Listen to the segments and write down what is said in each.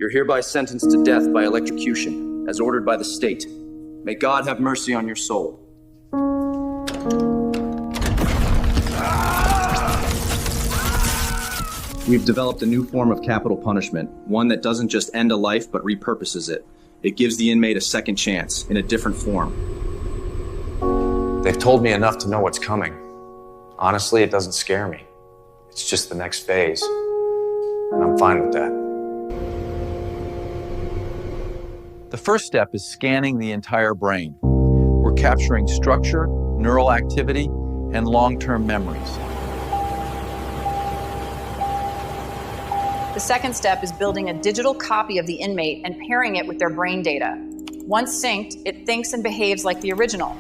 You're hereby sentenced to death by electrocution, as ordered by the state. May God have mercy on your soul. We've developed a new form of capital punishment, one that doesn't just end a life, but repurposes it. It gives the inmate a second chance, in a different form. They've told me enough to know what's coming. Honestly, it doesn't scare me. It's just the next phase, and I'm fine with that. The first step is scanning the entire brain. We're capturing structure, neural activity, and long-term memories. The second step is building a digital copy of the inmate and pairing it with their brain data. Once synced, it thinks and behaves like the original.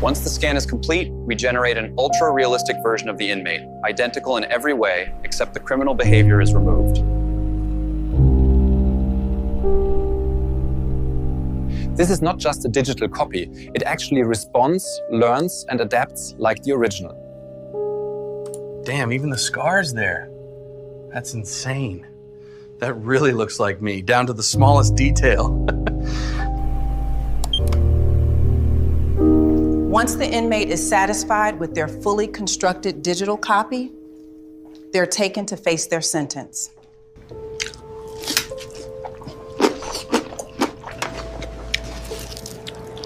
Once the scan is complete, we generate an ultra-realistic version of the inmate, identical in every way, except the criminal behavior is removed. This is not just a digital copy. It actually responds, learns, and adapts like the original. Damn, even the scar's there. That's insane. That really looks like me, down to the smallest detail. Once the inmate is satisfied with their fully constructed digital copy, they're taken to face their sentence.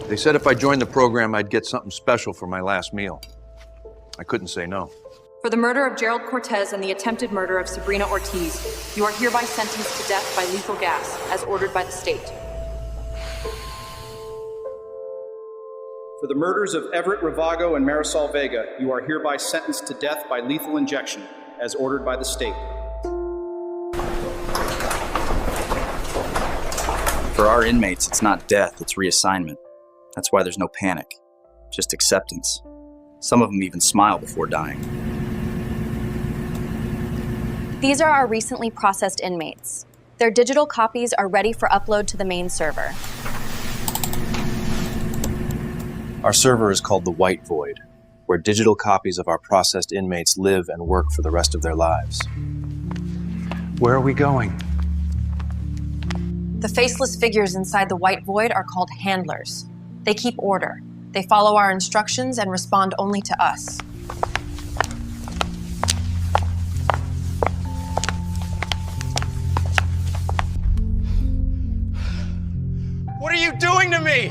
They said if I joined the program, I'd get something special for my last meal. I couldn't say no. For the murder of Gerald Cortez and the attempted murder of Sabrina Ortiz, you are hereby sentenced to death by lethal gas, as ordered by the state. For the murders of Everett Ravago and Marisol Vega, you are hereby sentenced to death by lethal injection, as ordered by the state. For our inmates, it's not death, it's reassignment. That's why there's no panic, just acceptance. Some of them even smile before dying. These are our recently processed inmates. Their digital copies are ready for upload to the main server. Our server is called the White Void, where digital copies of our processed inmates live and work for the rest of their lives. Where are we going? The faceless figures inside the White Void are called handlers. They keep order. They follow our instructions and respond only to us. What are you doing to me?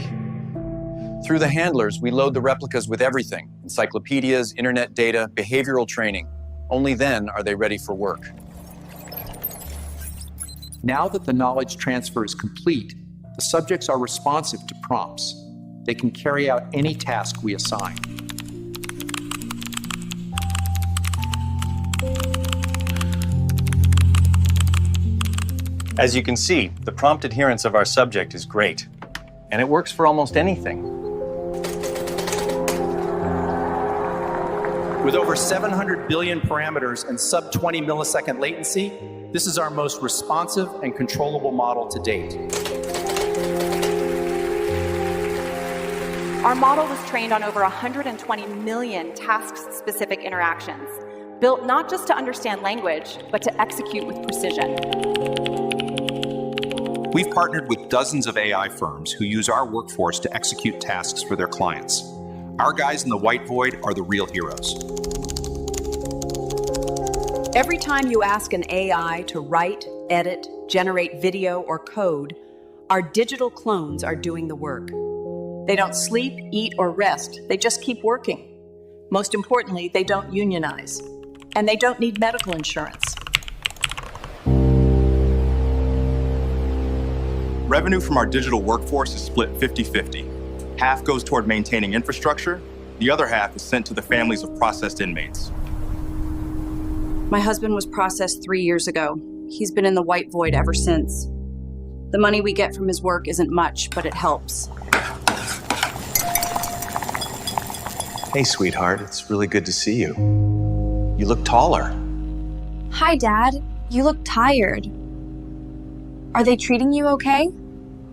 Through the handlers, we load the replicas with everything: encyclopedias, internet data, behavioral training. Only then are they ready for work. Now that the knowledge transfer is complete, the subjects are responsive to prompts. They can carry out any task we assign. As you can see, the prompt adherence of our subject is great, and it works for almost anything. With over 700 billion parameters and sub-20 millisecond latency, this is our most responsive and controllable model to date. Our model was trained on over 120 million task-specific interactions, built not just to understand language, but to execute with precision. We've partnered with dozens of AI firms who use our workforce to execute tasks for their clients. Our guys in the White Void are the real heroes. Every time you ask an AI to write, edit, generate video or code, our digital clones are doing the work. They don't sleep, eat, or rest. They just keep working. Most importantly, they don't unionize. And they don't need medical insurance. Revenue from our digital workforce is split 50-50. Half goes toward maintaining infrastructure, the other half is sent to the families of processed inmates. My husband was processed 3 years ago. He's been in the White Void ever since. The money we get from his work isn't much, but it helps. Hey, sweetheart, it's really good to see you. You look taller. Hi, Dad. You look tired. Are they treating you okay?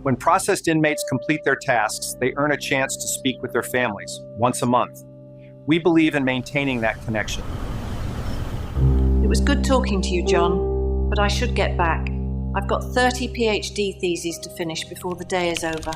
When processed inmates complete their tasks, they earn a chance to speak with their families once a month. We believe in maintaining that connection. It was good talking to you, John, but I should get back. I've got 30 PhD theses to finish before the day is over.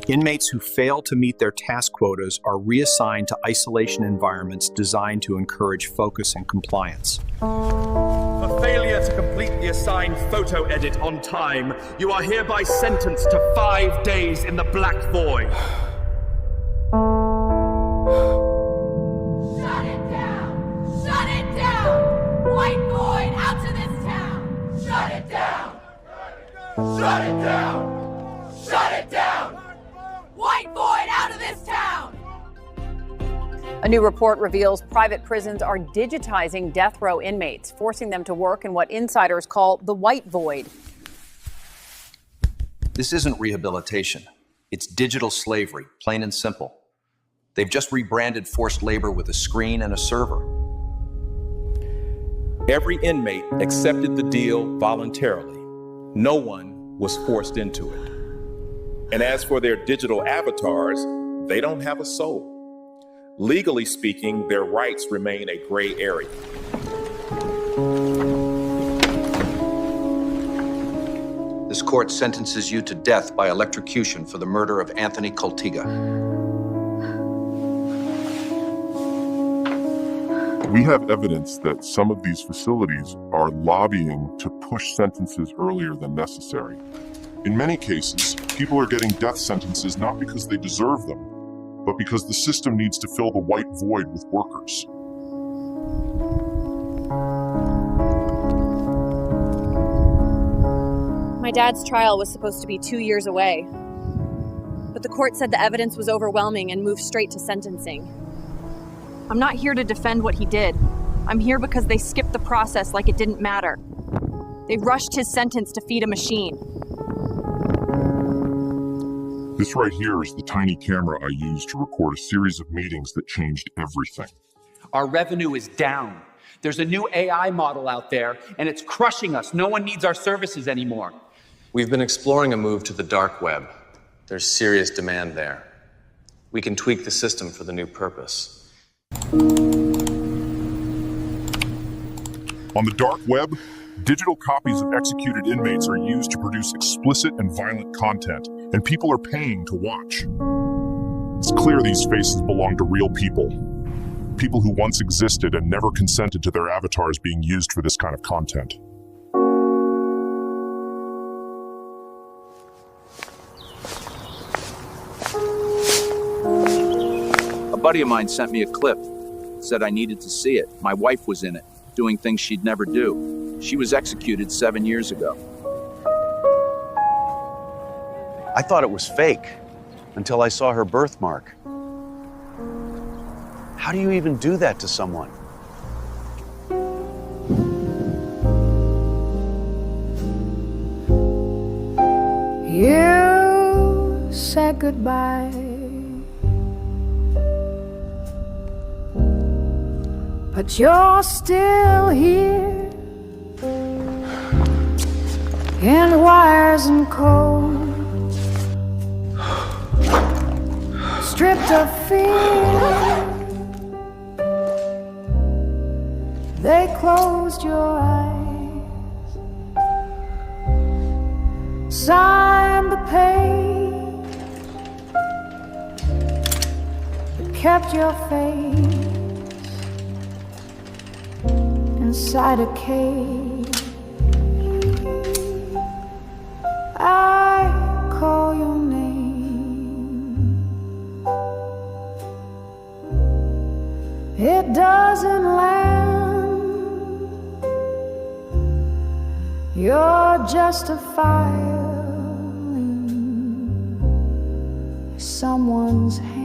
Inmates who fail to meet their task quotas are reassigned to isolation environments designed to encourage focus and compliance. For failure to complete the assigned photo edit on time, you are hereby sentenced to 5 days in the Black Void. Shut it down! Shut it down! White Void, out to this town! Shut it down! Shut it down! Shut it down! White Void, out of this town! A new report reveals private prisons are digitizing death row inmates, forcing them to work in what insiders call the white void. This isn't rehabilitation. It's digital slavery, plain and simple. They've just rebranded forced labor with a screen and a server. Every inmate accepted the deal voluntarily. No one was forced into it. And as for their digital avatars, they don't have a soul. Legally speaking, their rights remain a gray area. This court sentences you to death by electrocution for the murder of Anthony Coltiga. We have evidence that some of these facilities are lobbying to push sentences earlier than necessary. In many cases, people are getting death sentences not because they deserve them, but because the system needs to fill the white void with workers. My dad's trial was supposed to be 2 years away, but the court said the evidence was overwhelming and moved straight to sentencing. I'm not here to defend what he did. I'm here because they skipped the process like it didn't matter. They rushed his sentence to feed a machine. This right here is the tiny camera I used to record a series of meetings that changed everything. Our revenue is down. There's a new AI model out there, and it's crushing us. No one needs our services anymore. We've been exploring a move to the dark web. There's serious demand there. We can tweak the system for the new purpose. On the dark web, digital copies of executed inmates are used to produce explicit and violent content, and people are paying to watch. It's clear these faces belong to real people. People who once existed and never consented to their avatars being used for this kind of content. A buddy of mine sent me a clip. Said I needed to see it. My wife was in it, doing things she'd never do. She was executed 7 years ago. I thought it was fake until I saw her birthmark. How do you even do that to someone? You said goodbye, but you're still here, in wires and cold, stripped of fear. They closed your eyes, signed the page, but kept your face inside a cage. I call your name, it doesn't land. You're just a fire in someone's hand.